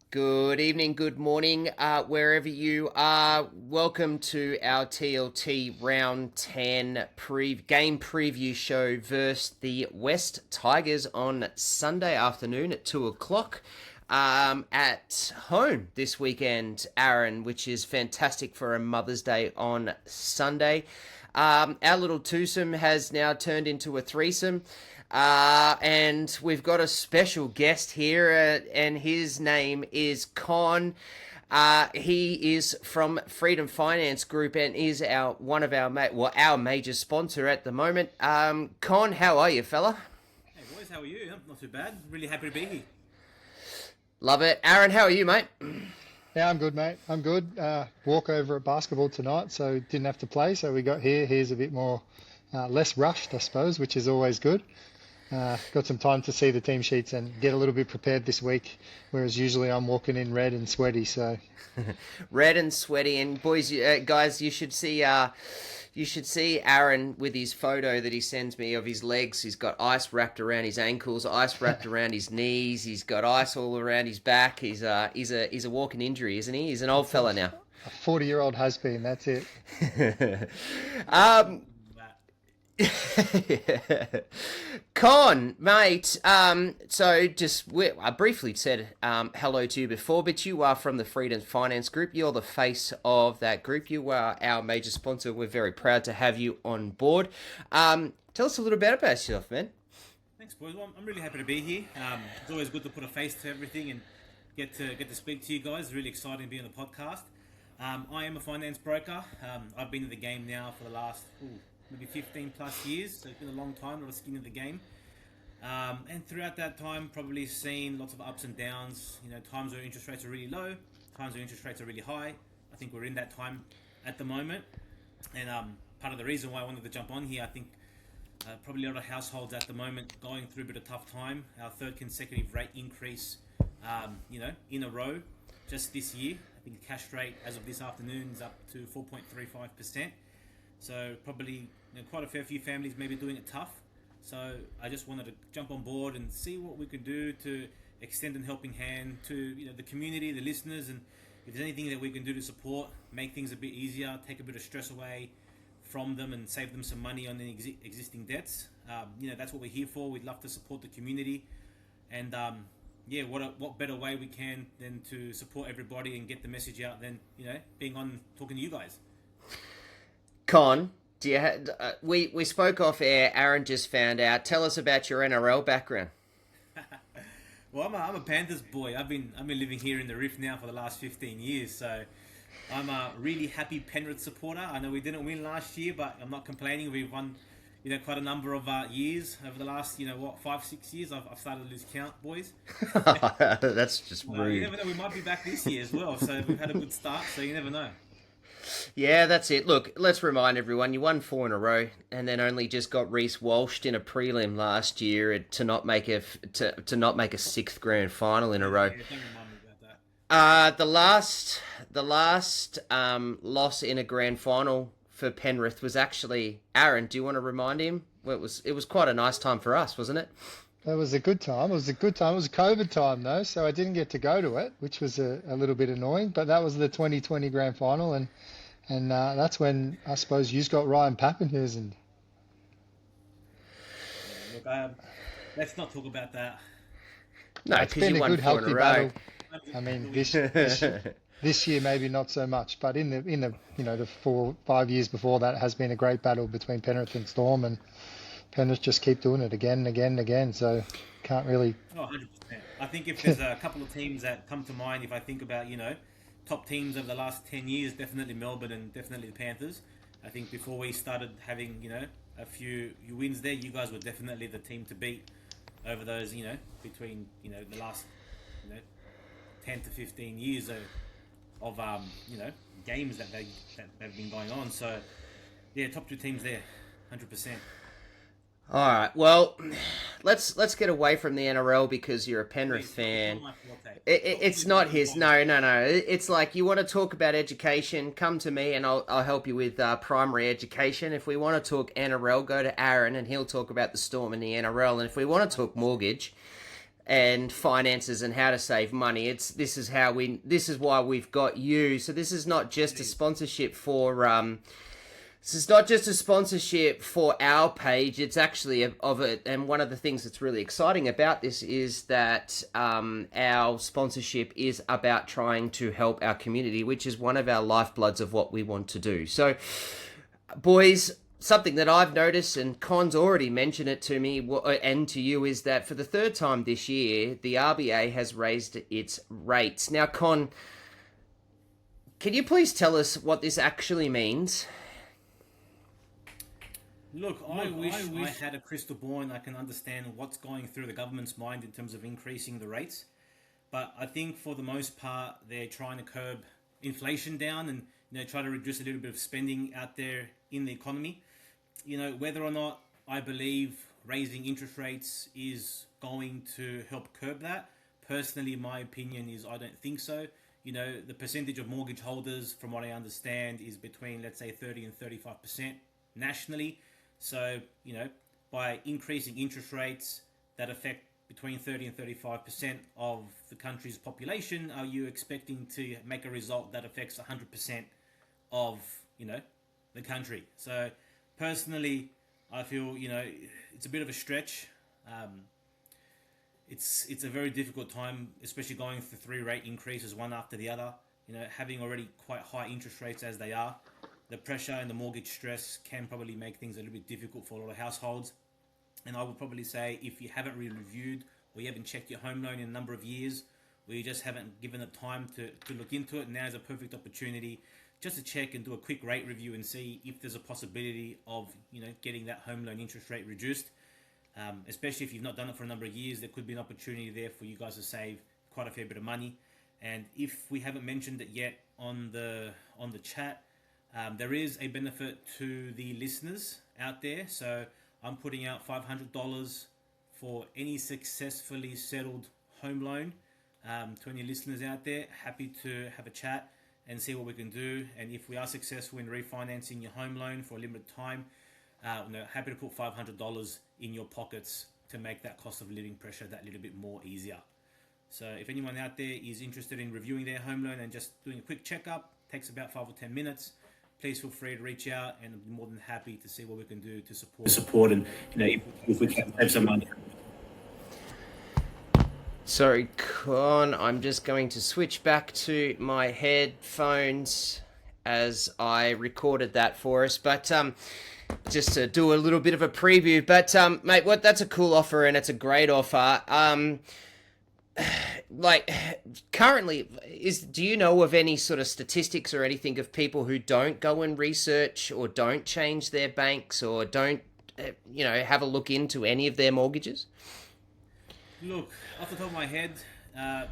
Good evening, good morning, wherever you are. Welcome to our TLT Round 10 game preview show versus the West Tigers on Sunday afternoon at 2 o'clock at home this weekend, Aaron, which is fantastic for a Mother's Day on Sunday. Our little twosome has now turned into a threesome. And we've got a special guest here, and his name is Con. He is from Freedom Finance Group and is our major sponsor at the moment. Con, how are you, fella? Hey boys, how are you? Not too bad. Really happy to be here. Love it. Aaron, how are you, mate? Yeah, I'm good, mate. I'm good. Walk over at basketball tonight, so didn't have to play. So we got here. Here's a bit more, less rushed, I suppose, which is always good. Got some time to see the team sheets and get a little bit prepared this week, whereas usually I'm walking in red and sweaty. So red and sweaty, and boys, guys, you should see. You should see Aaron with his photo that he sends me of his legs. He's got ice wrapped around his ankles, ice wrapped around his knees. He's got ice all around his back. He's a walking injury, isn't he? He's an old fella now. a 40-year-old has been. That's it. Con, mate. I briefly said hello to you before, but you are from the Freedom Finance Group. You're the face of that group. You are our major sponsor. We're very proud to have you on board. Tell us a little bit about yourself, man. Thanks, boys. Well, I'm really happy to be here. It's always good to put a face to everything and get to speak to you guys. Really exciting to be on the podcast. I am a finance broker. I've been in the game now for the last maybe 15 plus years, so it's been a long time, a lot of skin in the game. And throughout that time, probably seen lots of ups and downs. Times where interest rates are really low, times where interest rates are really high. I think we're in that time at the moment. And part of the reason why I wanted to jump on here, I think probably a lot of households at the moment going through a bit of tough time. Our third consecutive rate increase, in a row just this year. I think the cash rate as of this afternoon is up to 4.35%. So probably quite a fair few families maybe doing it tough. So I just wanted to jump on board and see what we could do to extend a helping hand to the community, the listeners, and if there's anything that we can do to support, make things a bit easier, take a bit of stress away from them and save them some money on the existing debts. That's what we're here for. We'd love to support the community. And what better way we can than to support everybody and get the message out than, being on talking to you guys. Con, we spoke off air. Aaron just found out. Tell us about your NRL background. Well, I'm a Panthers boy. I've been living here in the Rift now for the last 15 years. So I'm a really happy Penrith supporter. I know we didn't win last year, but I'm not complaining. We've won, quite a number of years over the last, 5-6 years. I've started to lose count, boys. That's just rude. You never know. We might be back this year as well. So we've had a good start. So you never know. Yeah, that's it. Look, let's remind everyone, you won 4 in a row and then only just got Reece Walshed in a prelim last year to not make a 6th grand final in a row. Yeah, don't remind me about that. The last loss in a grand final for Penrith was actually Aaron. Do you want to remind him? Well, it was quite a nice time for us, wasn't it? That was a good time. It was a COVID time, though, so I didn't get to go to it, which was a little bit annoying. But that was the 2020 grand final, and that's when I suppose you got Ryan Pappenhuisen. Look, let's not talk about that. No, it's because been you a won good, 4 in healthy a row. battle. I mean, this year maybe not so much, but in the the 4-5 years before that, it has been a great battle between Penrith and Storm, and Penrith just keep doing it again and again and again. So can't really. Oh, 100%. I think if there's a couple of teams that come to mind, if I think about top teams over the last 10 years, definitely Melbourne and definitely the Panthers. I think before we started having a few wins there, you guys were definitely the team to beat over those between the last 10 to 15 years of games that have been going on. So yeah, top 2 teams there, 100%. All right. Well, let's get away from the NRL because you're a Penrith fan. It's not his. No. It's like you want to talk about education, come to me and I'll help you with primary education. If we want to talk NRL, go to Aaron and he'll talk about the Storm and the NRL. And if we want to talk mortgage, and finances and how to save money. This is why we've got you. So this is not just a sponsorship for our page. It's actually of it. And one of the things that's really exciting about this is that our sponsorship is about trying to help our community, which is one of our lifebloods of what we want to do. So, boys, something that I've noticed, and Con's already mentioned it to me and to you, is that for the third time this year, the RBA has raised its rates. Now, Con, can you please tell us what this actually means? Look, I wish I had a crystal ball and I can understand what's going through the government's mind in terms of increasing the rates. But I think for the most part, they're trying to curb inflation down and try to reduce a little bit of spending out there in the economy. Whether or not I believe raising interest rates is going to help curb that, personally, my opinion is I don't think so. The percentage of mortgage holders, from what I understand, is between, let's say, 30 and 35% nationally. So, by increasing interest rates that affect between 30 and 35% of the country's population, are you expecting to make a result that affects 100% of, the country? So, personally, I feel, it's a bit of a stretch. It's a very difficult time, especially going through 3 rate increases one after the other. Having already quite high interest rates as they are, the pressure and the mortgage stress can probably make things a little bit difficult for a lot of households. And I would probably say if you haven't really reviewed or you haven't checked your home loan in a number of years, or you just haven't given it time to look into it, now's a perfect opportunity just to check and do a quick rate review and see if there's a possibility of getting that home loan interest rate reduced. Especially if you've not done it for a number of years, there could be an opportunity there for you guys to save quite a fair bit of money. And if we haven't mentioned it yet on the chat, there is a benefit to the listeners out there. So I'm putting out $500 for any successfully settled home loan. To any listeners out there, happy to have a chat and see what we can do. And if we are successful in refinancing your home loan for a limited time, happy to put $500 in your pockets to make that cost of living pressure that little bit more easier. So if anyone out there is interested in reviewing their home loan and just doing a quick checkup, takes about 5 or 10 minutes, please feel free to reach out, and I'm more than happy to see what we can do to support and if we can save some money. Sorry, Con, I'm just going to switch back to my headphones as I recorded that for us. But just to do a little bit of a preview. But mate, that's a cool offer, and it's a great offer. Currently, do you know of any sort of statistics or anything of people who don't go and research or don't change their banks or don't have a look into any of their mortgages? Look, off the top of my head, I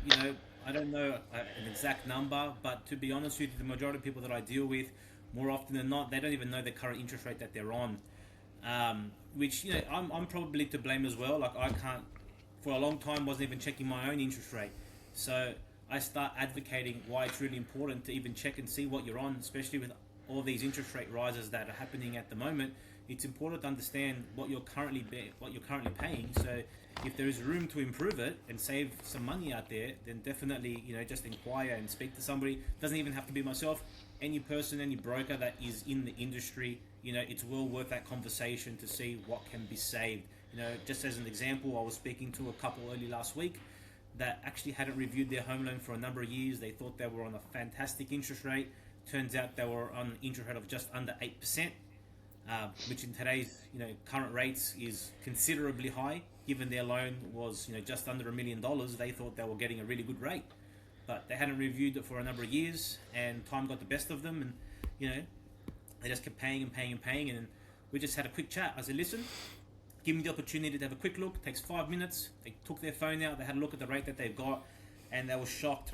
don't know an exact number, but to be honest with you, the majority of people that I deal with, more often than not, they don't even know the current interest rate that they're on, which I'm probably to blame as well. Like, I can't, for a long time, wasn't even checking my own interest rate. So I start advocating why it's really important to even check and see what you're on, especially with all these interest rate rises that are happening at the moment. It's important to understand what you're currently paying. So if there is room to improve it and save some money out there, then definitely just inquire and speak to somebody. Doesn't even have to be myself. Any person, any broker that is in the industry, it's well worth that conversation to see what can be saved. Just as an example, I was speaking to a couple early last week that actually hadn't reviewed their home loan for a number of years. They thought they were on a fantastic interest rate. Turns out they were on an interest rate of just under 8%, which in today's current rates is considerably high. Given their loan was just under $1 million, they thought they were getting a really good rate, but they hadn't reviewed it for a number of years, and time got the best of them, and they just kept paying and paying and paying. And we just had a quick chat. I said, listen, give me the opportunity to have a quick look. It takes 5 minutes. They took their phone out, they had a look at the rate that they've got, and they were shocked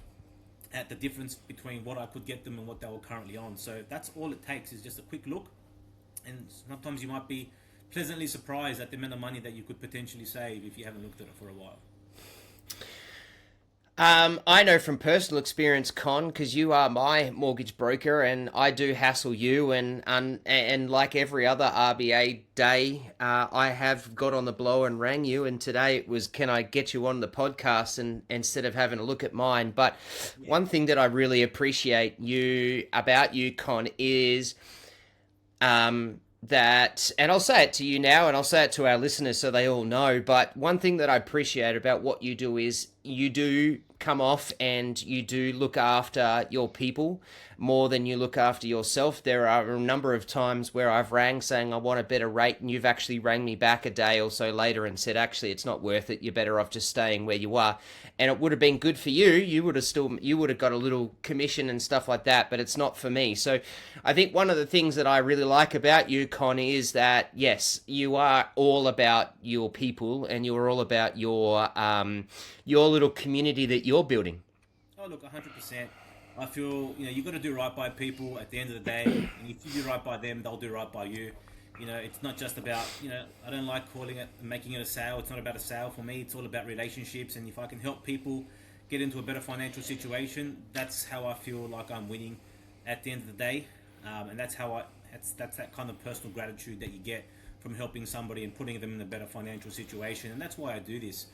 at the difference between what I could get them and what they were currently on. So that's all it takes, is just a quick look. And sometimes you might be pleasantly surprised at the amount of money that you could potentially save if you haven't looked at it for a while. I know from personal experience, Con, because you are my mortgage broker, and I do hassle you, and like every other RBA day, I have got on the blower and rang you, and today it was, can I get you on the podcast, and instead of having a look at mine. But Yeah. one thing that I really appreciate about you, Con, is that, and I'll say it to you now, and I'll say it to our listeners so they all know, but one thing that I appreciate about what you do is you do come off and you do look after your people more than you look after yourself. There are a number of times where I've rang saying I want a better rate, and you've actually rang me back a day or so later and said, actually, it's not worth it. You're better off just staying where you are. And it would have been good for you. You would have got a little commission and stuff like that, but it's not for me. So I think one of the things that I really like about you, Connie, is that yes, you are all about your people, and you're all about your little community that you're building. Oh, look, 100%. I feel, you've got to do right by people at the end of the day. And if you do right by them, they'll do right by you. It's not just about, I don't like calling it, making it a sale. It's not about a sale for me. It's all about relationships. And if I can help people get into a better financial situation, that's how I feel like I'm winning at the end of the day. And that's how that's that kind of personal gratitude that you get from helping somebody and putting them in a better financial situation. And that's why I do this,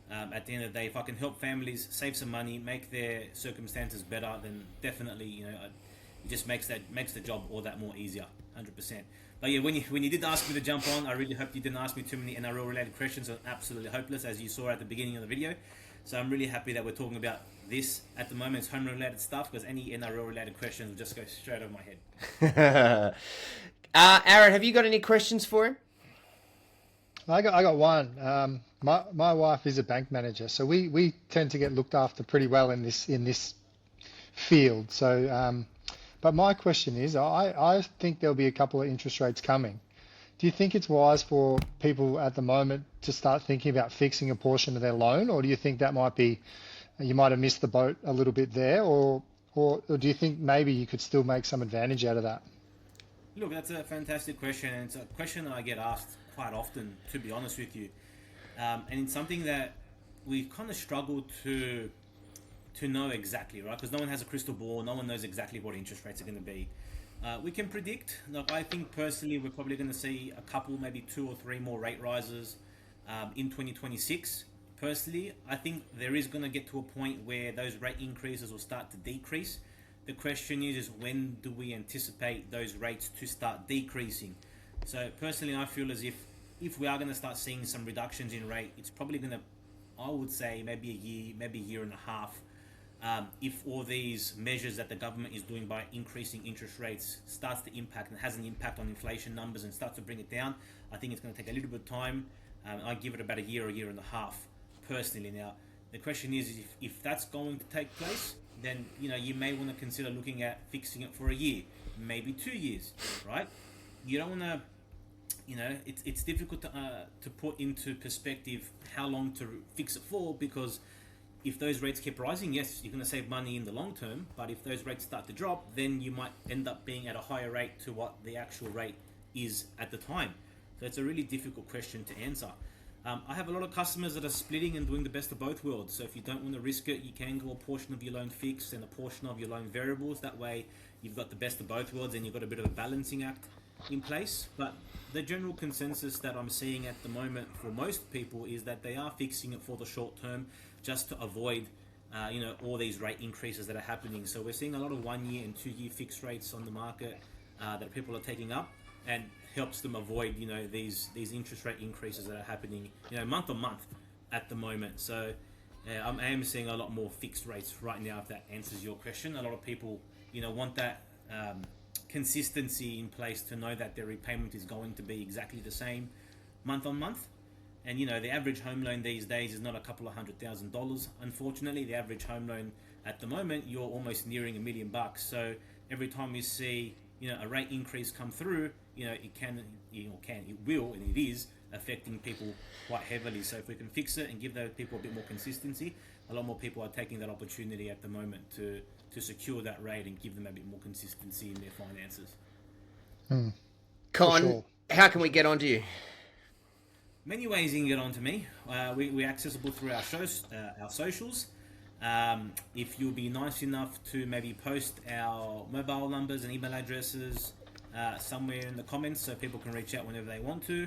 At the end of the day, if I can help families save some money, make their circumstances better, then definitely, it just makes the job all that more easier, 100%. But yeah, when you did ask me to jump on, I really hope you didn't ask me too many NRL related questions. Are absolutely hopeless, as you saw at the beginning of the video. So I'm really happy that we're talking about this at the moment. It's home related stuff, because any NRL related questions will just go straight over my head. Aaron, have you got any questions for him? I got one. My wife is a bank manager, so we tend to get looked after pretty well in this field. So, but my question is, I think there'll be a couple of interest rates coming. Do you think it's wise for people at the moment to start thinking about fixing a portion of their loan, or do you think that you might have missed the boat a little bit there, or do you think maybe you could still make some advantage out of that? Look, that's a fantastic question, and it's a question that I get asked quite often, to be honest with you. And it's something that we've kind of struggled to know exactly, right? Because no one has a crystal ball, no one knows exactly what interest rates are going to be. We can predict. Look, I think personally we're probably going to see a couple, maybe 2 or 3 more rate rises in 2026. Personally, I think there is going to get to a point where those rate increases will start to decrease. The question is when do we anticipate those rates to start decreasing? So personally, I feel as if we are going to start seeing some reductions in rate, it's probably going to, I would say, maybe a year, maybe a year and a half. If all these measures that the government is doing by increasing interest rates starts to impact and has an impact on inflation numbers and starts to bring it down, I think it's going to take a little bit of time. I give it about a year and a half, personally. Now, the question is if that's going to take place, then you may want to consider looking at fixing it for a year, maybe 2 years, right? You don't want to, it's difficult to put into perspective how long to fix it for, because if those rates keep rising, yes, you're going to save money in the long term, but if those rates start to drop, then you might end up being at a higher rate to what the actual rate is at the time. So it's a really difficult question to answer. I have a lot of customers that are splitting and doing the best of both worlds. So if you don't want to risk it, you can go a portion of your loan fixed and a portion of your loan variables. That way you've got the best of both worlds and you've got a bit of a balancing act in place. But the general consensus that I'm seeing at the moment for most people is that they are fixing it for the short term, just to avoid all these rate increases that are happening. So we're seeing a lot of 1 year and 2 year fixed rates on the market that people are taking up, and helps them avoid these interest rate increases that are happening month on month at the moment. So I am seeing a lot more fixed rates right now, if that answers your question. A lot of people want that consistency in place to know that their repayment is going to be exactly the same month on month. And the average home loan these days is not a couple of $100,000. Unfortunately, the average home loan at the moment, you're almost nearing $1 million. So every time you see a rate increase come through, it will, and it is affecting people quite heavily. So if we can fix it and give those people a bit more consistency, a lot more people are taking that opportunity at the moment to secure that rate and give them a bit more consistency in their finances. Con, sure. how can we get onto you? Many ways you can get on to me. We're accessible through our socials. If you'll be nice enough to maybe post our mobile numbers and email addresses somewhere in the comments so people can reach out whenever they want to.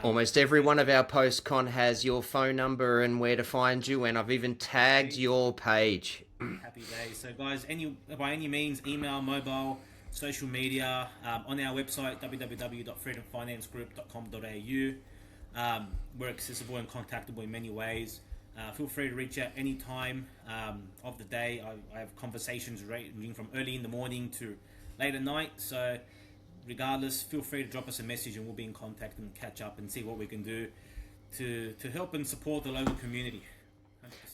Almost every one of our posts, Con, has your phone number and where to find you, and I've even tagged your page. Happy days. So guys, by any means, email, mobile, social media, on our website, www.freedomfinancegroup.com.au. We're accessible and contactable in many ways. Feel free to reach out any time of the day. I have conversations ranging from early in the morning to late at night. So regardless, feel free to drop us a message and we'll be in contact and catch up and see what we can do to help and support the local community.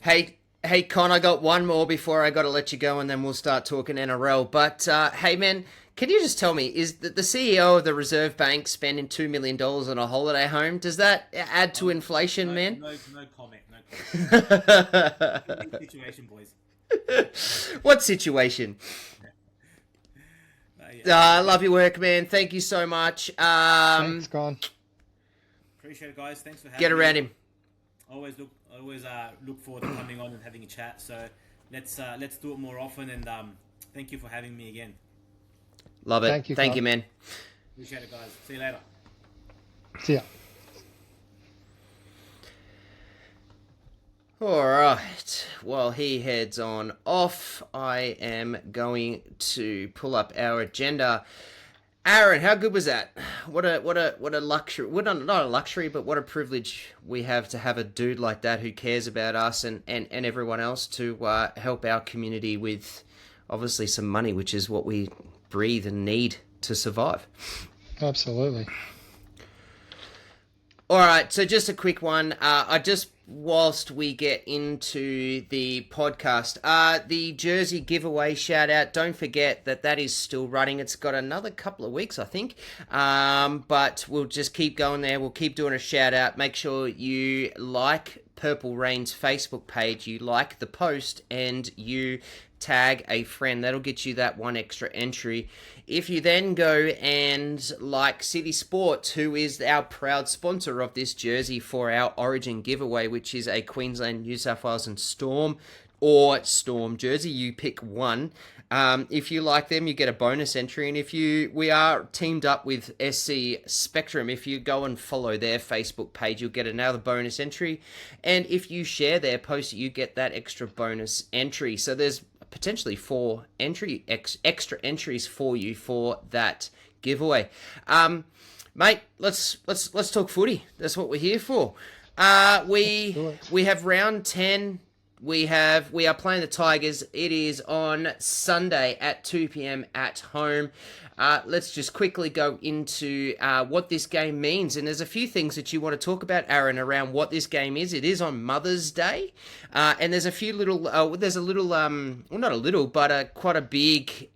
100%. Hey, Con, I got one more before I got to let you go, and then we'll start talking NRL. But, hey, man, can you just tell me, is the CEO of the Reserve Bank spending $2 million on a holiday home? Does that add to inflation, man? No comment. Situation, boys. What situation? I love your work, man. Thank you so much. Thanks, Con. Appreciate it, guys. Thanks for having me. Get around him. Always look forward to coming on and having a chat. So let's do it more often. And thank you for having me again. Love it. Thank you, Con. man. Appreciate it, guys. See you later. See ya. All right. While he heads on off, I am going to pull up our agenda. Aaron, how good was that? What a luxury. Well, not a luxury, but what a privilege we have to have a dude like that who cares about us and everyone else to help our community with obviously some money, which is what we breathe and need to survive. Absolutely. All right, so just a quick one. Whilst we get into the podcast, the jersey giveaway shout out, don't forget that is still running. It's got another couple of weeks, I think. But we'll just keep going there. We'll keep doing a shout out. Make sure you like Purple Rain's Facebook page, you like the post, and you tag a friend. That'll get you that one extra entry. If you then go and like City Sports, who is our proud sponsor of this jersey for our Origin giveaway, which is a Queensland, New South Wales and Storm or Storm jersey, you pick one. If you like them, you get a bonus entry. And we are teamed up with SC Spectrum. If you go and follow their Facebook page, you'll get another bonus entry. And if you share their post, you get that extra bonus entry. So there's potentially 4 extra entries for you for that giveaway. Mate, let's talk footy. That's what we're here for. We have round 10. We are playing the Tigers. It is on Sunday at 2 p.m. at home. Let's just quickly go into what this game means. And there's a few things that you want to talk about, Aaron, around what this game is. It is on Mother's Day. And there's a few little, not a little, but quite a big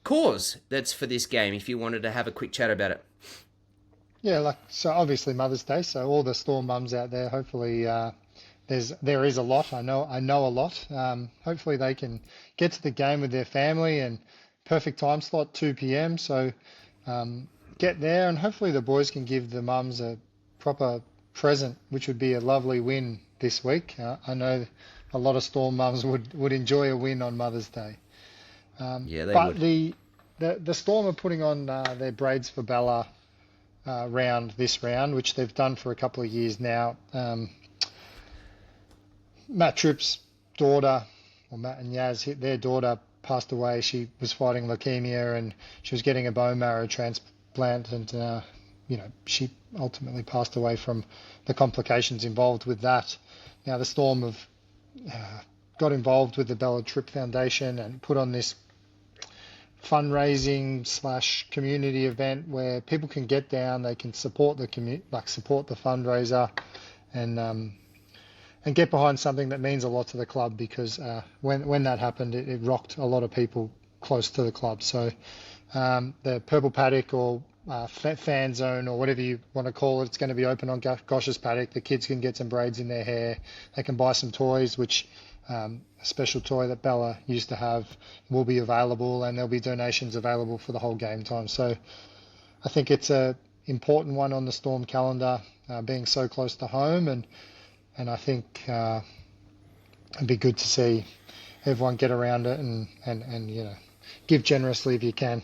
cause that's for this game, if you wanted to have a quick chat about it. Yeah, so obviously Mother's Day. So all the Storm mums out there, hopefully there is a lot. I know a lot. Hopefully they can get to the game with their family, and perfect time slot 2 p.m. So get there, and hopefully the boys can give the mums a proper present, which would be a lovely win this week. I know a lot of Storm mums would enjoy a win on Mother's Day. Yeah, they but would. The Storm are putting on their Braids for Bella this round, which they've done for a couple of years now. Matt Tripp's daughter, or Matt and Yaz, their daughter passed away. She was fighting leukemia and she was getting a bone marrow transplant, and she ultimately passed away from the complications involved with that. Now the Storm have got involved with the Bella Tripp Foundation and put on this fundraising / community event where people can get down, they can support the support the fundraiser, and get behind something that means a lot to the club, because when that happened, it rocked a lot of people close to the club. So the Purple Paddock or fan zone or whatever you want to call it, it's going to be open on Gosh's Paddock. The kids can get some braids in their hair. They can buy some toys, which a special toy that Bella used to have will be available, and there'll be donations available for the whole game time. So I think it's a important one on the Storm calendar, being so close to home, and I think it'd be good to see everyone get around it and give generously if you can.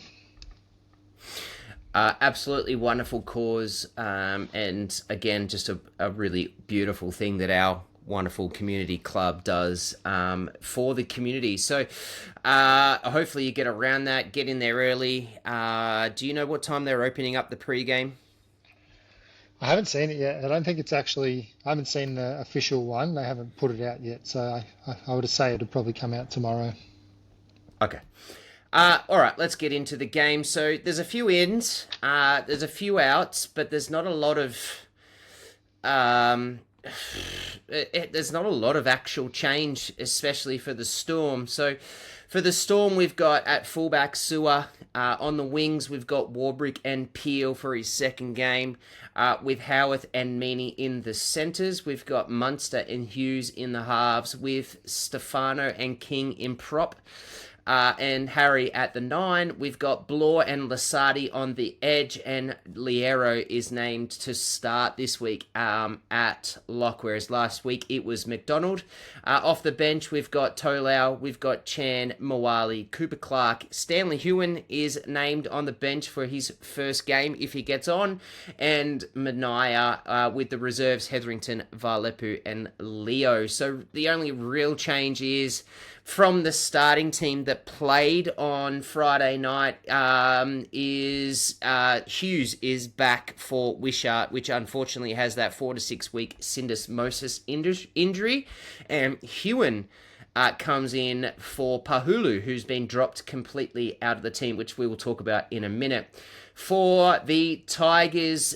Absolutely wonderful cause, and again, just a really beautiful thing that our wonderful community club does for the community. So hopefully you get around that, get in there early. Do you know what time they're opening up the pre-game? I haven't seen it yet. I don't think it's actually, I haven't seen the official one. They haven't put it out yet. So I would say it'll probably come out tomorrow. Okay. All right, let's get into the game. So there's a few ins, there's a few outs, but there's not a lot of there's not a lot of actual change, especially for the Storm. So for the Storm, we've got at fullback Sewer. On the wings, we've got Warbrick and Peel for his second game. With Howarth and Meaney in the centres. We've got Munster and Hughes in the halves, with Stefano and King in prop. And Harry at the 9. We've got Blore and Lasardi on the edge, and Liero is named to start this week at lock, whereas last week it was McDonald. Off the bench, we've got Tolau, we've got Chan, Moali, Cooper Clark. Stanley Hewen is named on the bench for his first game if he gets on, and Manaya with the reserves, Hetherington, Varlepu, and Leo. So the only real change is from the starting team that played on Friday night is Hughes is back for Wishart, which unfortunately has that 4 to 6 week syndesmosis injury. And Hewen comes in for Pahulu, who's been dropped completely out of the team, which we will talk about in a minute. For the Tigers,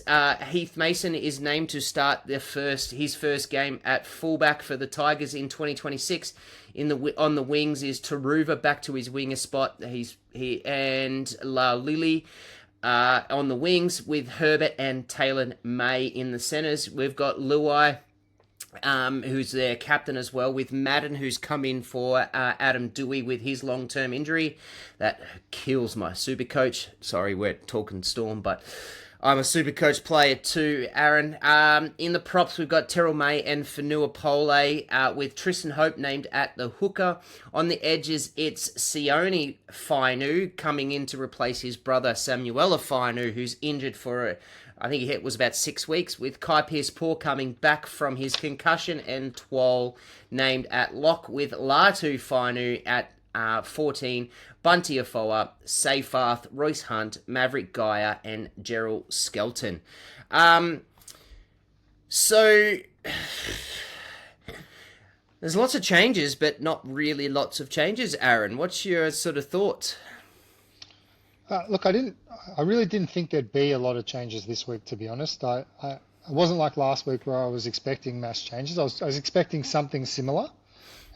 Heath Mason is named to start his first game at fullback for the Tigers in 2026. On the wings is Taruva back to his winger spot. And La Lily on the wings, with Herbert and Taylor May in the centres. We've got Luai, who's their captain as well, with Madden, who's come in for Adam Dewey with his long-term injury. That kills my super coach. Sorry, we're talking Storm, but I'm a super coach player too, Aaron. In the props, we've got Terrell May and Fanua Pole, with Tristan Hope named at the hooker. On the edges, it's Sione Fainu coming in to replace his brother Samuela Fainu, who's injured for I think it was about 6 weeks, with Kai Pearce-Paul coming back from his concussion, and Twal named at lock, with Latu Fainu at 14, Bunty Afoa, Seyfarth, Royce Hunt, Maverick Gaia, and Gerald Skelton. So there's lots of changes, but not really lots of changes. Aaron, what's your sort of thoughts? Look, I really didn't think there'd be a lot of changes this week, to be honest. I wasn't like last week where I was expecting mass changes. I was expecting something similar.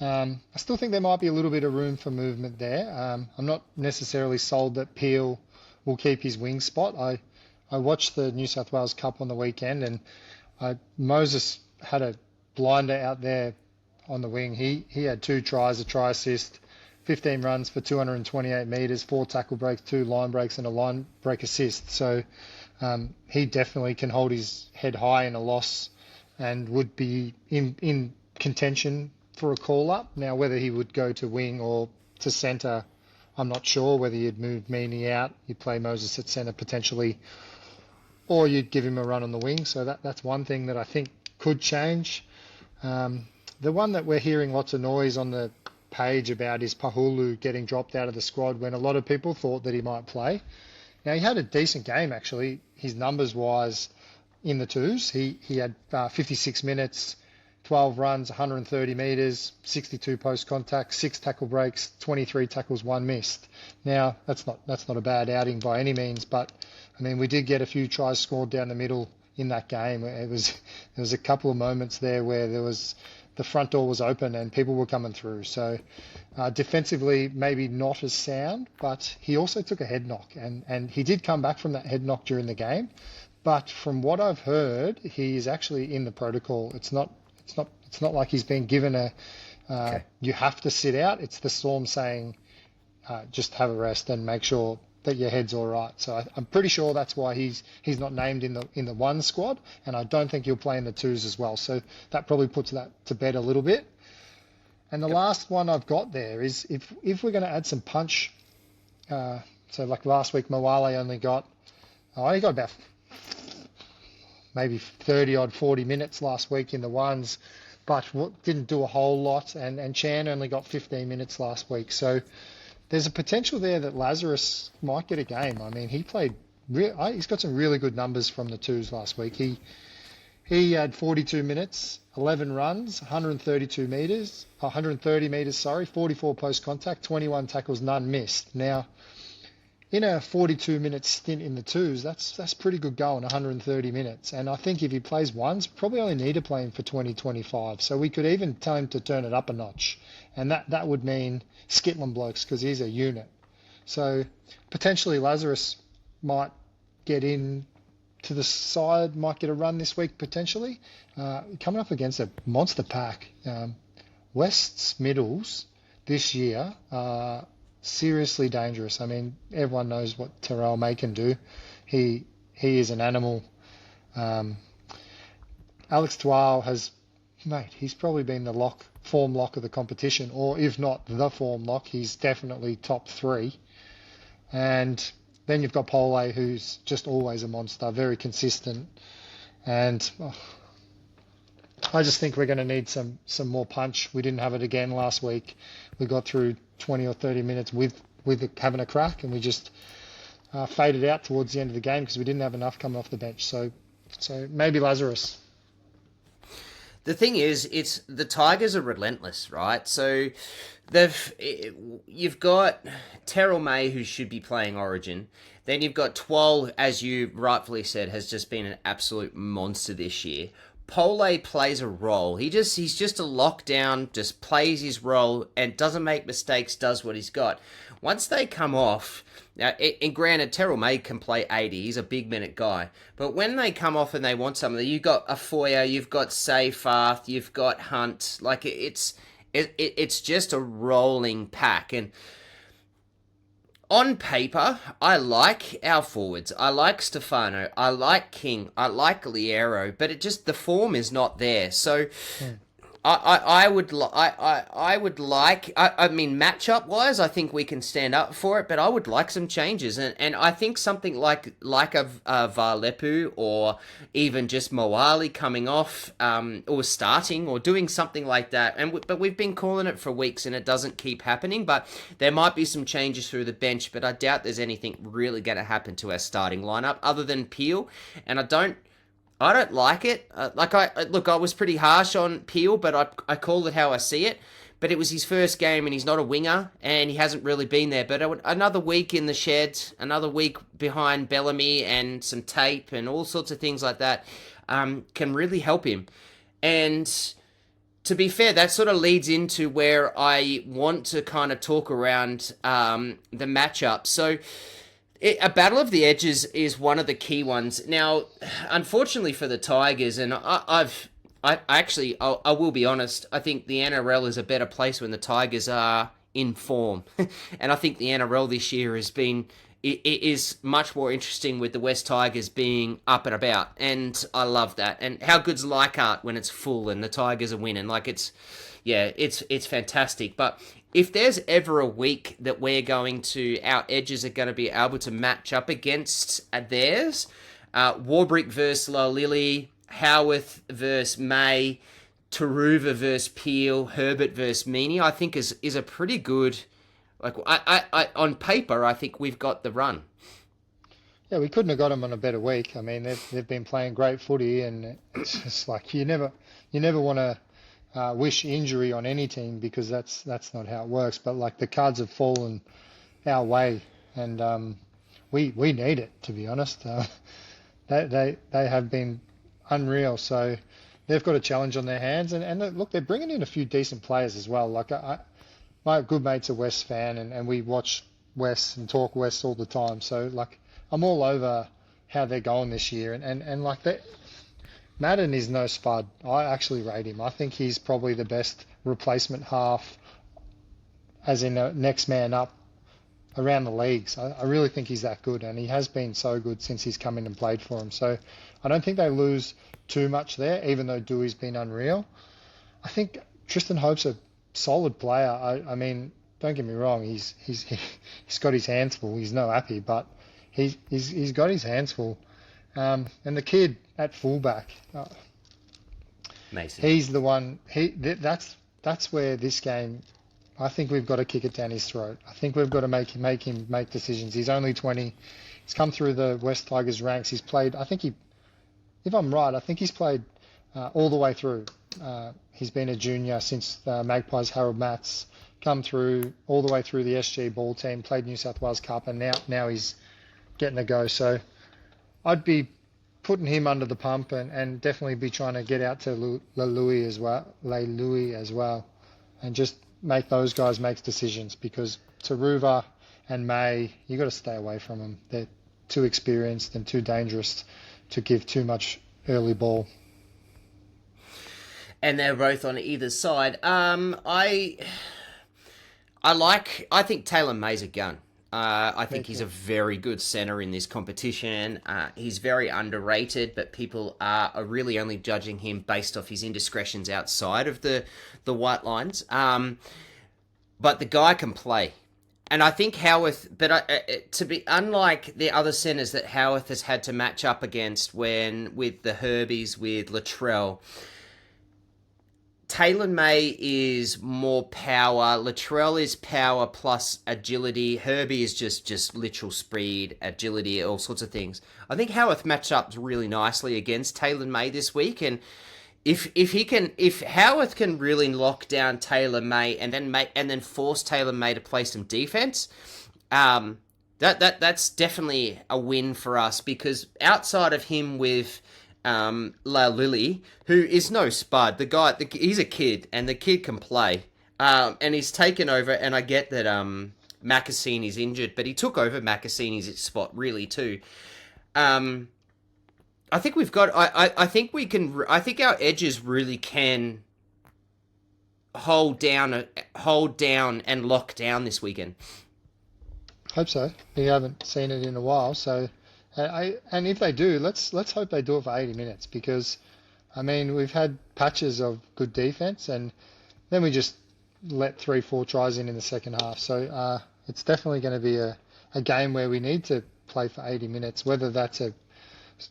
I still think there might be a little bit of room for movement there. I'm not necessarily sold that Peel will keep his wing spot. I watched the New South Wales Cup on the weekend, and Moses had a blinder out there on the wing. He had 2 tries, a try assist, 15 runs for 228 metres, 4 tackle breaks, 2 line breaks, and a line break assist. So he definitely can hold his head high in a loss and would be in contention for a call-up. Now, whether he would go to wing or to centre, I'm not sure. Whether you'd move Meaney out, you'd play Moses at centre potentially, or you'd give him a run on the wing. So that's one thing that I think could change. The one that we're hearing lots of noise on the page about is Pahulu getting dropped out of the squad, when a lot of people thought that he might play. Now, he had a decent game, actually, his numbers-wise, in the twos. He had 56 minutes, 12 runs, 130 metres, 62 post contact, 6 tackle breaks, 23 tackles, 1 missed. Now, that's not a bad outing by any means, but I mean, we did get a few tries scored down the middle in that game. There was a couple of moments there where the front door was open and people were coming through. So defensively, maybe not as sound, but he also took a head knock, and he did come back from that head knock during the game. But from what I've heard, he is actually in the protocol. It's not like he's been given you have to sit out. It's the Storm saying, just have a rest and make sure that your head's all right. So I'm pretty sure that's why he's not named in the one squad, and I don't think he'll play in the twos as well. So that probably puts that to bed a little bit. And the last one I've got there is if we're going to add some punch. So like last week, Mawale only got about maybe 30 odd 40 minutes last week in the ones, but didn't do a whole lot. And Chan only got 15 minutes last week. So there's a potential there that Lazarus might get a game. I mean, he's got some really good numbers from the twos last week. He had 42 minutes, 11 runs, 130 meters, 44 post contact, 21 tackles, none missed. Now, in a 42-minute stint in the twos, that's pretty good going, 130 minutes. And I think if he plays ones, probably only need to play him for 20-25. So we could even tell him to turn it up a notch. And that would mean Skitland blokes because he's a unit. So potentially Lazarus might get in to the side, might get a run this week potentially. Coming up against a monster pack. West's middles this year are seriously dangerous. I mean, everyone knows what Terrell May can do. He is an animal. Alex Twal he's probably been the form lock of the competition, or if not the form lock, he's definitely top 3. And then you've got Pole, who's just always a monster, very consistent. And I just think we're going to need some more punch. We didn't have it again last week. We got through 20 or 30 minutes with having a crack, and we just faded out towards the end of the game because we didn't have enough coming off the bench. So maybe Lazarus. The thing is, the Tigers are relentless, right? So you've got Terrell May, who should be playing Origin. Then you've got Twal, as you rightfully said, has just been an absolute monster this year. Pole plays a role. He's just a lockdown, just plays his role and doesn't make mistakes, does what he's got. Once they come off, and granted, Terrell May can play 80. He's a big minute guy. But when they come off and they want something, you've got Afoya, you've got Seyfarth, you've got Hunt. Like, it's just a rolling pack. And on paper, I like our forwards. I like Stefano. I like King. I like Liero. But the form is not there. So I would like. I mean, matchup wise, I think we can stand up for it. But I would like some changes, and I think something like a Varlepu or even just Moali coming off, or starting or doing something like that. But we've been calling it for weeks, and it doesn't keep happening. But there might be some changes through the bench, but I doubt there's anything really going to happen to our starting lineup other than Peel, and I don't like it. I was pretty harsh on Peel, but I call it how I see it. But it was his first game, and he's not a winger, and he hasn't really been there. But another week in the shed, another week behind Bellamy and some tape and all sorts of things like that can really help him. And to be fair, that sort of leads into where I want to kind of talk around the matchup. So a battle of the edges is one of the key ones. Now, unfortunately for the Tigers, and I will be honest, I think the NRL is a better place when the Tigers are in form. And I think the NRL this year is much more interesting with the West Tigers being up and about. And I love that. And how good's Leichhardt when it's full and the Tigers are winning? Like, it's fantastic. But if there's ever a week that our edges are going to be able to match up against theirs, Warbrick versus Lolili, Howarth versus May, Taruva versus Peel, Herbert versus Meany, I think is a pretty good. Like, I on paper, I think we've got the run. Yeah, we couldn't have got them on a better week. I mean, they've been playing great footy, and it's just like you never want to wish injury on any team because that's not how it works. But like the cards have fallen our way, and we need it, to be honest. They have been unreal. So they've got a challenge on their hands, and look, they're bringing in a few decent players as well. Like my good mate's a West fan, and we watch West and talk West all the time. So like I'm all over how they're going this year, and like that. Madden is no spud. I actually rate him. I think he's probably the best replacement half, as in a next man up around the leagues. I really think he's that good, and he has been so good since he's come in and played for him. So I don't think they lose too much there, even though Dewey's been unreal. I think Tristan Hope's a solid player. I mean, don't get me wrong, he's got his hands full. He's no happy, but he's got his hands full. And the kid at fullback, Mason. he's the one. That's where this game. I think we've got to kick it down his throat. I think we've got to make him make decisions. He's only 20. He's come through the West Tigers ranks. He's played. If I'm right, I think he's played all the way through. He's been a junior since Magpies Harold Matts come through all the way through the SG ball team, played New South Wales Cup, and now he's getting a go. So I'd be putting him under the pump and definitely be trying to get out to Leilui as well, and just make those guys make decisions, because Taruva and May, you got to stay away from them. They're too experienced and too dangerous to give too much early ball. And they're both on either side. I think Taylor May's a gun. I think he's a very good centre in this competition. He's very underrated, but people are really only judging him based off his indiscretions outside of the white lines. But the guy can play. And I think Howarth, to be unlike the other centres that Howarth has had to match up against with the Herbies, with Latrell, Taylor May is more power. Latrell is power plus agility. Herbie is just literal speed, agility, all sorts of things. I think Howarth matched up really nicely against Taylor May this week, and if Howarth can really lock down Taylor May and then force Taylor May to play some defense, that's definitely a win for us, because outside of him with Lily, who is no spud. He's a kid, and the kid can play. And he's taken over, and I get that Macassini's injured, but he took over Macassini's spot really too. I think we've got. I think we can. I think our edges really can hold down and lock down this weekend. Hope so. We haven't seen it in a while, so. And if they do, let's hope they do it for 80 minutes, because, I mean, we've had patches of good defense, and then we just let 3-4 tries in the second half. So it's definitely going to be a game where we need to play for 80 minutes, whether that's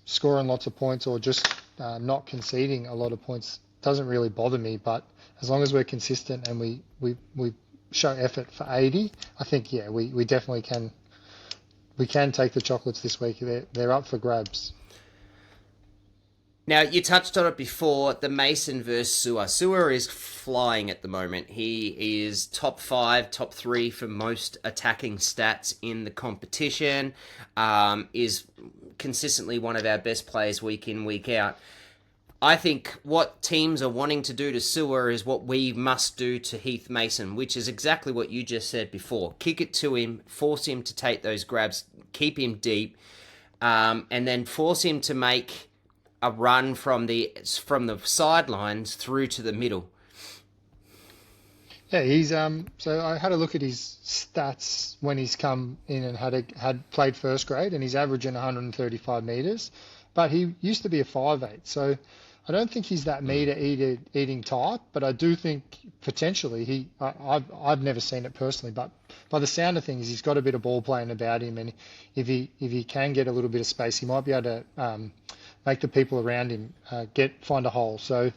scoring lots of points or just not conceding a lot of points. Doesn't really bother me, but as long as we're consistent and we show effort for 80, I think, yeah, we definitely can. We can take the chocolates this week. They're up for grabs. Now, you touched on it before, the Mason versus Sewer. Sewer is flying at the moment. He is top 5, top 3 for most attacking stats in the competition, is consistently one of our best players week in, week out. I think what teams are wanting to do to Sewer is what we must do to Heath Mason, which is exactly what you just said before. Kick it to him, force him to take those grabs, keep him deep, and then force him to make a run from the sidelines through to the middle. Yeah, he's so I had a look at his stats when he's come in and had played first grade, and he's averaging 135 meters, but he used to be a 5'8", so I don't think he's that meter eating type, but I do think potentially I've never seen it personally, but by the sound of things, he's got a bit of ball playing about him, and if he can get a little bit of space, he might be able to make the people around him find a hole. So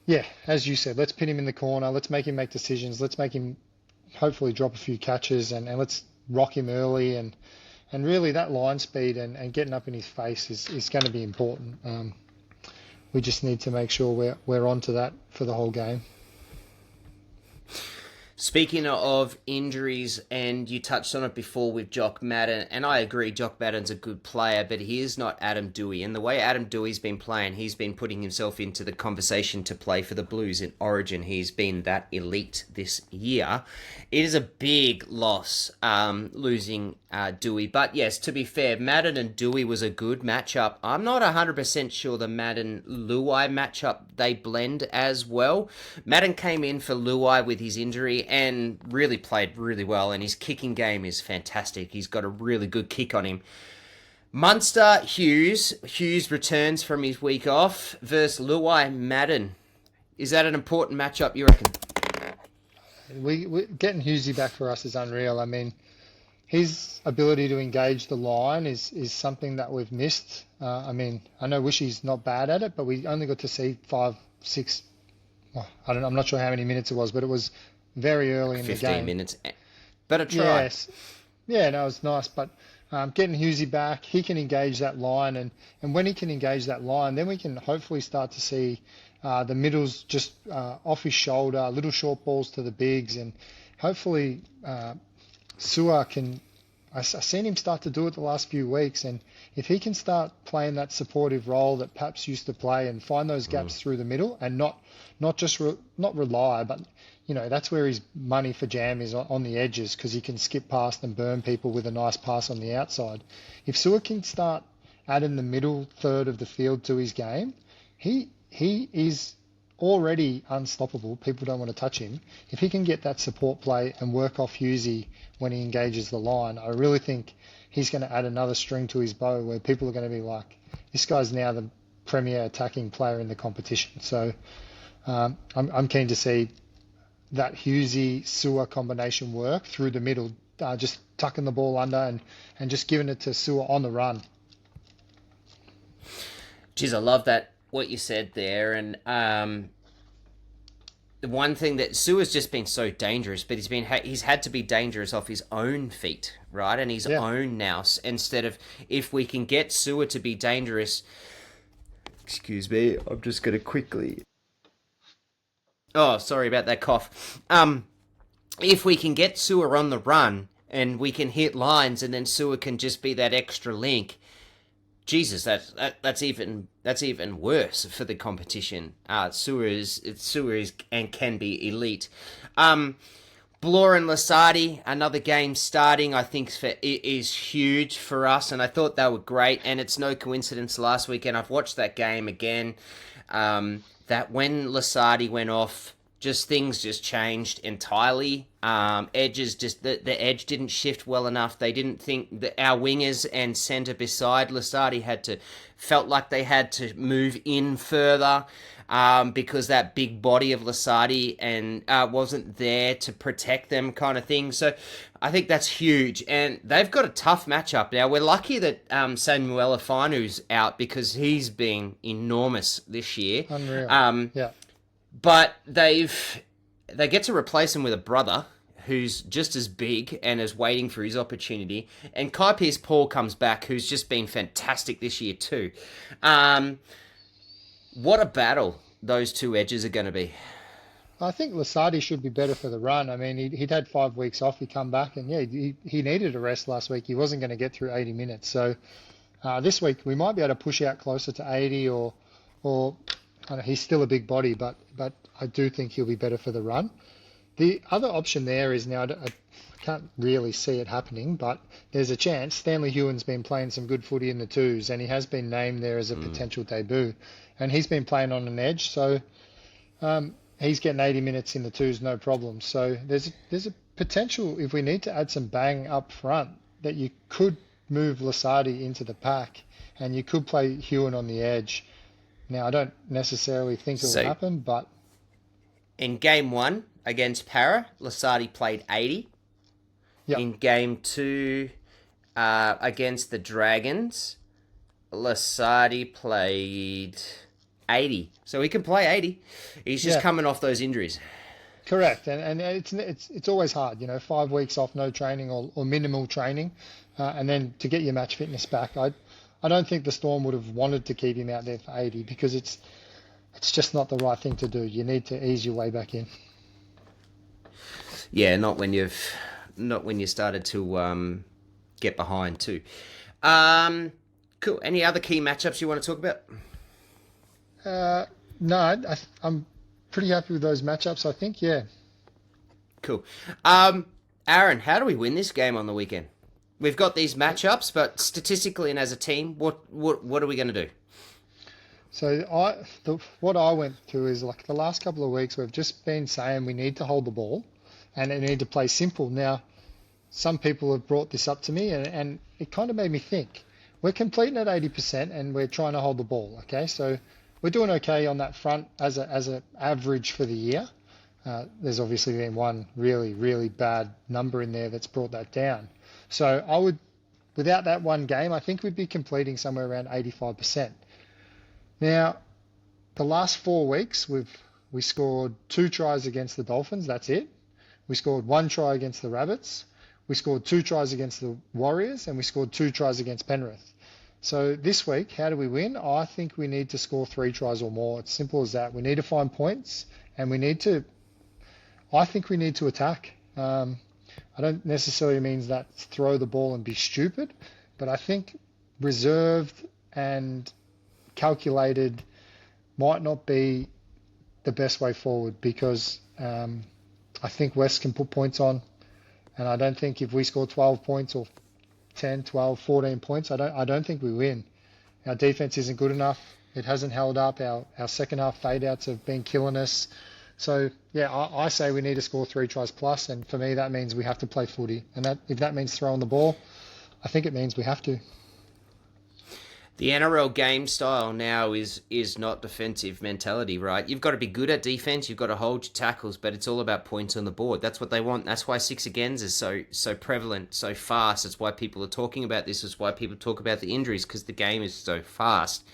yeah, as you said, let's pin him in the corner, let's make him make decisions, let's make him hopefully drop a few catches, and let's rock him early, and really that line speed and getting up in his face is going to be important. We just need to make sure we're onto that for the whole game. Speaking of injuries, and you touched on it before with Jock Madden, and I agree, Jock Madden's a good player, but he is not Adam Dewey. And the way Adam Dewey's been playing, he's been putting himself into the conversation to play for the Blues in Origin. He's been that elite this year. It is a big loss, losing Dewey. But yes, to be fair, Madden and Dewey was a good matchup. I'm not 100% sure the Madden-Luai matchup, they blend as well. Madden came in for Luai with his injury, and really played really well, and his kicking game is fantastic. He's got a really good kick on him. Munster, Hughes returns from his week off versus Luai Madden. Is that an important matchup, you reckon? We getting Hughesy back for us is unreal. I mean, his ability to engage the line is something that we've missed. I mean, I know Wishy's not bad at it, but we only got to see 5, 6. Well, I'm not sure how many minutes it was, but it was very early in the game. 15 minutes, but a try. Yes, yeah, no, it's nice, but getting Hughesy back, he can engage that line, and when he can engage that line, then we can hopefully start to see the middles just off his shoulder, little short balls to the bigs, and hopefully Sua can. I've seen him start to do it the last few weeks, and if he can start playing that supportive role that Paps used to play and find those gaps through the middle, and not just not rely, but that's where his money for jam is on the edges, because he can skip past and burn people with a nice pass on the outside. If Sua can start adding the middle third of the field to his game, he is already unstoppable. People don't want to touch him. If he can get that support play and work off Hughesy when he engages the line, I really think he's going to add another string to his bow where people are going to be like, this guy's now the premier attacking player in the competition. So I'm keen to see that Hughesy-Sua combination work through the middle, just tucking the ball under and just giving it to Sua on the run. Geez, I love that, what you said there. And the one thing that Sua's just been so dangerous, but he's had to be dangerous off his own feet, right? And his own nous, instead of, if we can get Sua to be dangerous. Excuse me, I'm just going to quickly... Oh, sorry about that cough. If we can get Sua on the run and we can hit lines, and then Sua can just be that extra link, Jesus, that's even worse for the competition. Sua is and can be elite. Bloor and Lasardi, another game starting, I think is huge for us, and I thought they were great. And it's no coincidence last weekend I've watched that game again. That when Lasardi went off, things just changed entirely. Edges the edge didn't shift well enough. They didn't think that our wingers and centre beside Lasardi felt like they had to move in further, because that big body of Lasardi and wasn't there to protect them, kind of thing. So I think that's huge, and they've got a tough matchup now. We're lucky that Samuel Afanu's out, because he's been enormous this year. Unreal. Yeah. But they get to replace him with a brother who's just as big and is waiting for his opportunity. And Kai Pearce-Paul comes back, who's just been fantastic this year too. What a battle those two edges are going to be. I think Lasardi should be better for the run. I mean, he'd had 5 weeks off. He come back, and he needed a rest last week. He wasn't going to get through 80 minutes. So this week we might be able to push out closer to 80, or I know, he's still a big body, but I do think he'll be better for the run. The other option there is, now I can't really see it happening, but there's a chance. Stanley Hewen's been playing some good footy in the twos, and he has been named there as a potential debut, and he's been playing on an edge, so he's getting 80 minutes in the twos, no problem. So there's a potential, if we need to add some bang up front, that you could move Lasardi into the pack, and you could play Hewen on the edge. Now, I don't necessarily think it will happen, but... In Game 1 against Para, Lasardi played 80. Yep. In Game 2 against the Dragons, Lasardi played 80. So he can play 80. He's just coming off those injuries. Correct. And it's always hard, 5 weeks off, no training or minimal training. And then to get your match fitness back, I don't think the Storm would have wanted to keep him out there for 80, because it's just not the right thing to do. You need to ease your way back in. Yeah, not when you started to get behind too. Cool. Any other key matchups you want to talk about? No, I'm pretty happy with those matchups, I think. Yeah. Cool. Aaron, how do we win this game on the weekend? We've got these matchups, but statistically and as a team, what are we going to do? So what I went through is, like, the last couple of weeks we've just been saying we need to hold the ball, and they need to play simple. Now, some people have brought this up to me, and it kind of made me think. We're completing at 80% and we're trying to hold the ball. Okay, so we're doing okay on that front as an average for the year. There's obviously been one really, really bad number in there that's brought that down. So I would, without that one game, I think we'd be completing somewhere around 85%. Now, the last 4 weeks, we scored 2 tries against the Dolphins. That's it. We scored 1 try against the Rabbits. We scored 2 tries against the Warriors, and we scored 2 tries against Penrith. So this week, how do we win? I think we need to score 3 tries or more. It's simple as that. We need to find points, and I think we need to attack. I don't necessarily mean that throw the ball and be stupid, but I think reserved and calculated might not be the best way forward, because I think West can put points on, and I don't think if we score 12 points or 10, 12, 14 points, I don't think we win. Our defense isn't good enough. It hasn't held up. Our second half fade outs have been killing us. So, yeah, I say we need to score 3 tries plus, and for me that means we have to play footy. And if that means throwing the ball, I think it means we have to. The NRL game style now is not defensive mentality, right? You've got to be good at defense, you've got to hold your tackles, but it's all about points on the board. That's what they want. That's why 6 agains is so prevalent, so fast. It's why people are talking about this. It's why people talk about the injuries, because the game is so fast.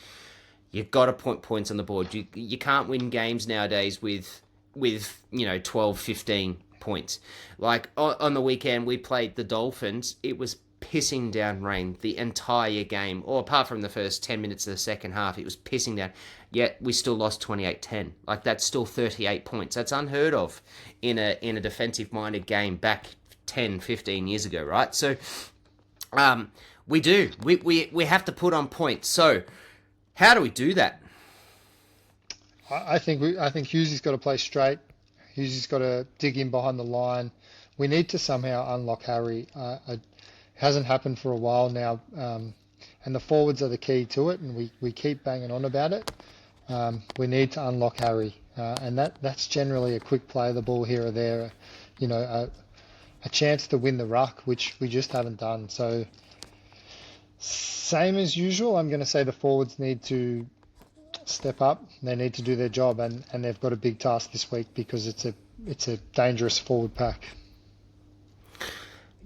You've got to put points on the board. You can't win games nowadays with 12, 15 points. Like on the weekend, we played the Dolphins. It was pissing down rain the entire game, or apart from the first 10 minutes of the second half, it was pissing down, yet we still lost 28-10. Like, that's still 38 points. That's unheard of in a defensive minded game back 10, 15 years ago, right? So we have to put on points. So how do we do that? I think Hughesy's got to play straight. Hughesy's got to dig in behind the line. We need to somehow unlock Harry. Hasn't happened for a while now, and the forwards are the key to it, and we keep banging on about it. We need to unlock Harry, and that's generally a quick play of the ball here or there, a chance to win the ruck, which we just haven't done. So same as usual, I'm going to say the forwards need to step up. They need to do their job, and they've got a big task this week because it's a dangerous forward pack.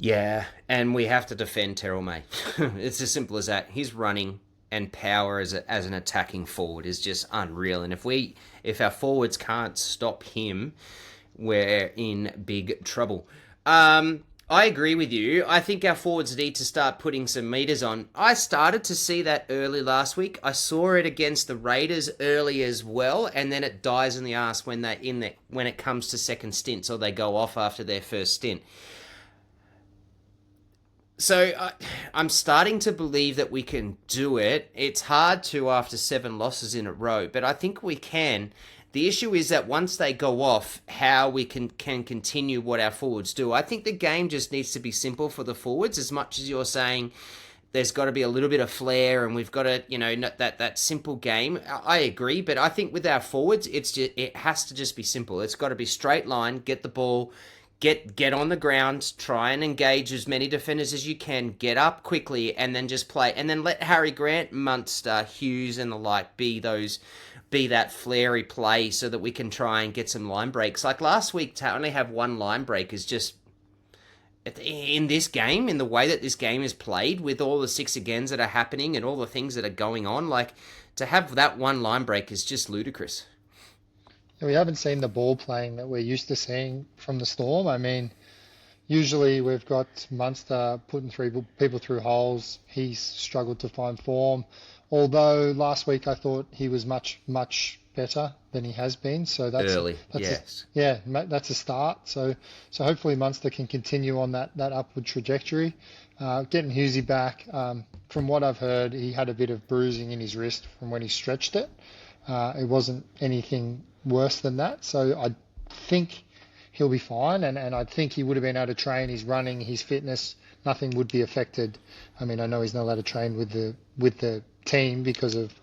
Yeah, and we have to defend Terrell May. It's as simple as that. His running and power as an attacking forward is just unreal. And if our forwards can't stop him, we're in big trouble. I agree with you. I think our forwards need to start putting some meters on. I started to see that early last week. I saw it against the Raiders early as well, and then it dies in the arse when it comes to second stints, or they go off after their first stint. So I'm starting to believe that we can do it. It's hard to after 7 losses in a row, but I think we can. The issue is that once they go off, how we can continue what our forwards do. I think the game just needs to be simple for the forwards, as much as you're saying there's got to be a little bit of flair and we've got to, that simple game. I agree, but I think with our forwards, it has to just be simple. It's got to be straight line, get the ball, Get on the ground, try and engage as many defenders as you can, get up quickly, and then just play. And then let Harry Grant, Munster, Hughes, and the like be that flary play so that we can try and get some line breaks. Like last week, to only have 1 line break is just, in this game, in the way that this game is played, with all the 6 agains that are happening and all the things that are going on, like, to have that 1 line break is just ludicrous. We haven't seen the ball playing that we're used to seeing from the Storm. I mean, usually we've got Munster putting 3 people through holes. He's struggled to find form. Although last week I thought he was much, much better than he has been. So that's yes. That's a start. So hopefully Munster can continue on that upward trajectory. Getting Hughesy back, from what I've heard, he had a bit of bruising in his wrist from when he stretched it. It wasn't anything worse than that, so I think he'll be fine, and I think he would have been able to train. His running, his fitness, nothing would be affected. I mean, I know he's not allowed to train with the team because of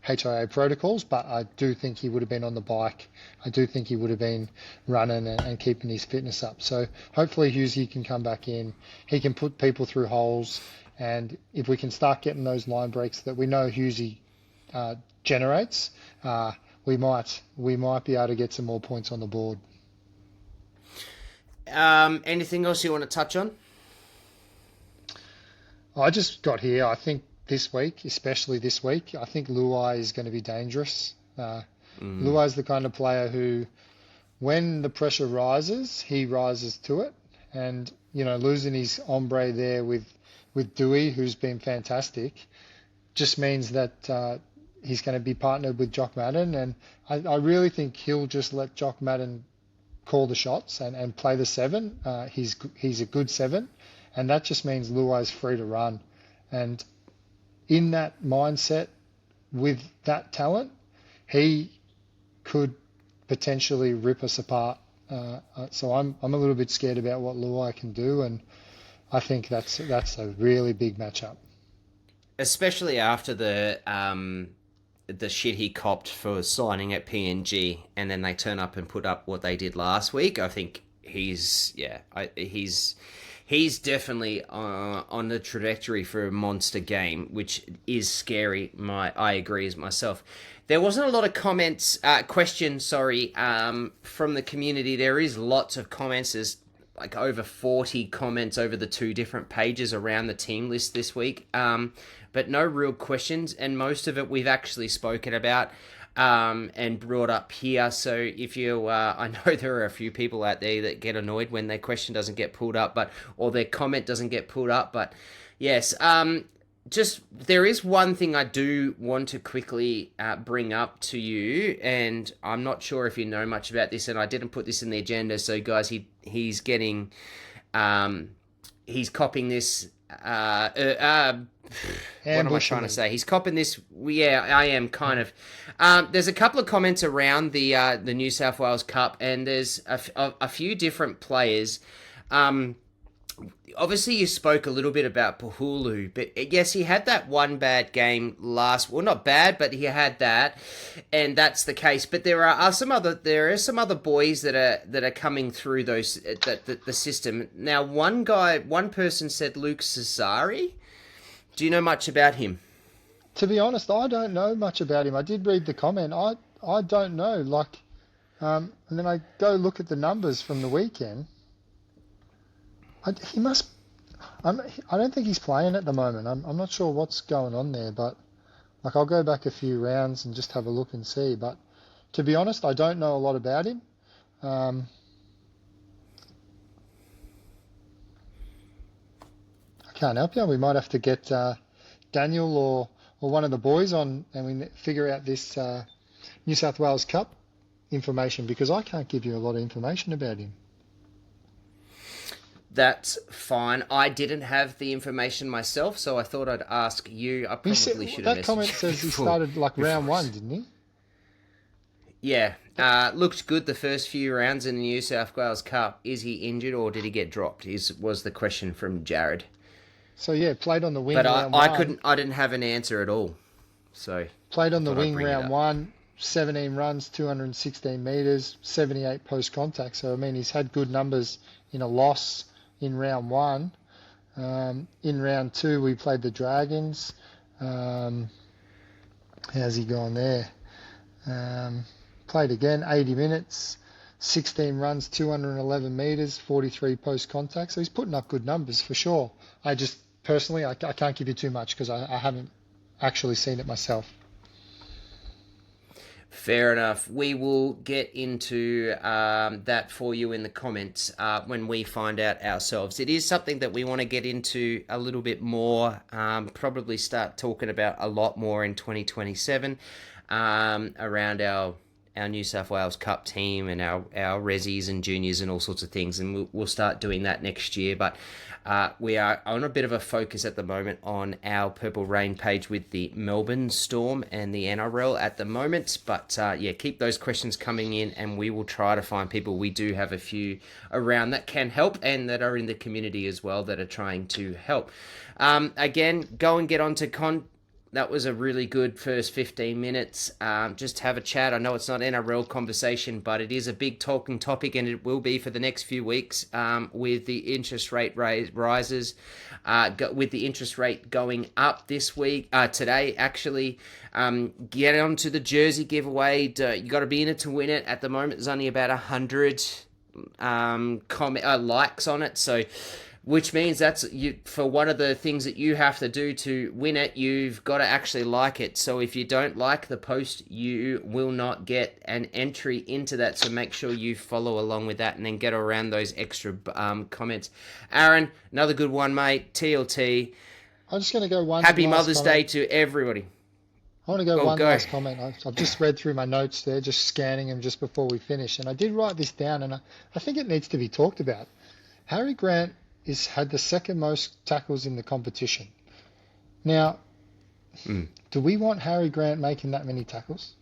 HIA protocols, but I do think he would have been on the bike. I do think he would have been running and keeping his fitness up. So hopefully Hughesy can come back in. He can put people through holes, and if we can start getting those line breaks that we know Hughesy generates, we might be able to get some more points on the board. Anything else you want to touch on? I just got here. I think this week, especially this week, I think Luai is going to be dangerous. Luai is the kind of player who, when the pressure rises, he rises to it. And, losing his hombre there with Dewey, who's been fantastic, just means that he's going to be partnered with Jock Madden. And I really think he'll just let Jock Madden call the shots and play the 7. He's a good 7. And that just means Luai's free to run. And in that mindset, with that talent, he could potentially rip us apart. So I'm a little bit scared about what Luai can do, and I think that's a really big matchup. Especially after the shit he copped for signing at PNG, and then they turn up and put up what they did last week. I think he's definitely on the trajectory for a monster game, which is scary. I agree as myself. There wasn't a lot of questions, from the community. There is lots of comments. There's like over 40 comments over the 2 different pages around the team list this week. But no real questions, and most of it we've actually spoken about. And brought up here. So if you, I know there are a few people out there that get annoyed when their question doesn't get pulled up, or their comment doesn't get pulled up. But yes, just there is one thing I do want to quickly bring up to you, and I'm not sure if you know much about this, and I didn't put this in the agenda. So guys, he's getting, he's copying this. What am I trying to say? He's copping this. Yeah, I am kind of. There's a couple of comments around the New South Wales Cup, and there's a few different players. Obviously, you spoke a little bit about Pahulu, but yes, he had that one bad game not bad, but he had that, and that's the case. But there are some other boys that are coming through the system. Now, one person said Luke Cesari. Do you know much about him? To be honest, I don't know much about him. I did read the comment. I don't know. And then I go look at the numbers from the weekend. I don't think he's playing at the moment. I'm not sure what's going on there, but I'll go back a few rounds and just have a look and see. But to be honest, I don't know a lot about him. I can't help you. We might have to get Daniel or one of the boys on, and we figure out this New South Wales Cup information, because I can't give you a lot of information about him. That's fine. I didn't have the information myself, so I thought I'd ask you. I probably should have messaged that comment says he started round 1, didn't he? Yeah. Looked good the first few rounds in the New South Wales Cup. Is he injured or did he get dropped? Was the question from Jared. So yeah, played on the wing. But round I 1. I didn't have an answer at all. So played on the wing round 1, 17 runs, 216 metres, 78 post contact. So I mean, he's had good numbers in a loss in round 1. In round 2, we played the Dragons. How's he gone there? Played again, 80 minutes, 16 runs, 211 metres, 43 post contact. So he's putting up good numbers for sure. I just personally, I can't give you too much because I haven't actually seen it myself. Fair enough. We will get into that for you in the comments when we find out ourselves. It is something that we want to get into a little bit more, probably start talking about a lot more in 2027 around our New South Wales Cup team and our resis and juniors and all sorts of things, and we'll start doing that next year. But we are on a bit of a focus at the moment on our Purple Rain page with the Melbourne Storm and the NRL at the moment. But keep those questions coming in, and we will try to find people. We do have a few around that can help and that are in the community as well that are trying to help. Again, go and get onto that was a really good first 15 minutes. Just have a chat. I know it's not NRL conversation, but it is a big talking topic, and it will be for the next few weeks with the interest rate rises, with the interest rate going up this week, today actually. Get onto the jersey giveaway. You got to be in it to win it. At the moment, there's only about 100 likes on it, so which means that's for one of the things that you have to do to win it. You've got to actually like it. So if you don't like the post, you will not get an entry into that. So make sure you follow along with that and then get around those extra comments. Aaron, another good one, mate. TLT. I'm just going to go one. Happy Mother's Day to everybody. I want to go one last comment. I've just read through my notes there, just scanning them just before we finish. And I did write this down, and I think it needs to be talked about. Harry Grant had the second most tackles in the competition. Now, do we want Harry Grant making that many tackles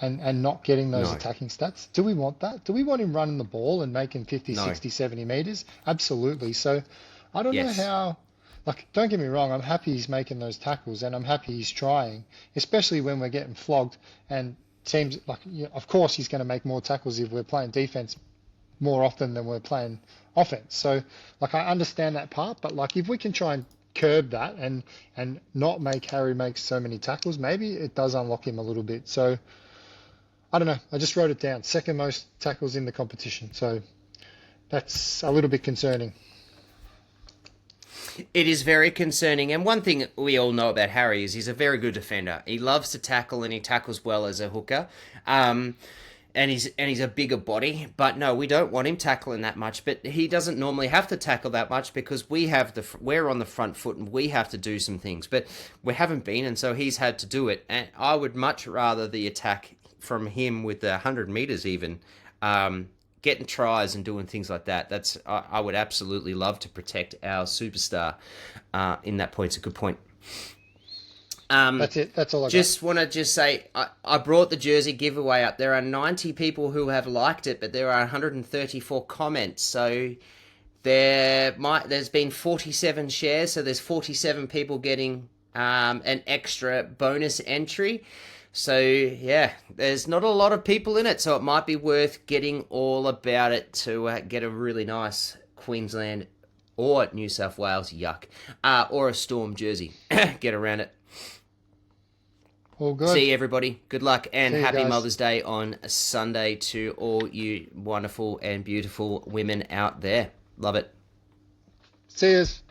and not getting those attacking stats? Do we want that? Do we want him running the ball and making 50, 60, 70 metres? Absolutely. So I don't know how... Like, don't get me wrong, I'm happy he's making those tackles and I'm happy he's trying, especially when we're getting flogged and teams, like, of course he's going to make more tackles if we're playing defense more often than we're playing offense. So, like, I understand that part, but, like, if we can try and curb that and not make Harry make so many tackles, maybe it does unlock him a little bit. So, I don't know. I just wrote it down. Second most tackles in the competition. So, that's a little bit concerning. It is very concerning, and one thing we all know about Harry is he's a very good defender. He loves to tackle, and he tackles well as a hooker. And he's a bigger body, but no, we don't want him tackling that much. But he doesn't normally have to tackle that much because we're on the front foot and we have to do some things. But we haven't been, and so he's had to do it. And I would much rather the attack from him with the 100 meters even. Getting tries and doing things like that. I would absolutely love to protect our superstar in that point. It's a good point. That's it. That's all I just want to say I brought the jersey giveaway up. There are 90 people who have liked it, but there are 134 comments. So there's been 47 shares, so there's 47 people getting an extra bonus entry. So, yeah, there's not a lot of people in it, so it might be worth getting all about it to get a really nice Queensland or New South Wales, or a Storm jersey. Get around it. All good. See you, everybody. Good luck, and happy guys. Mother's Day on Sunday to all you wonderful and beautiful women out there. Love it. See yous.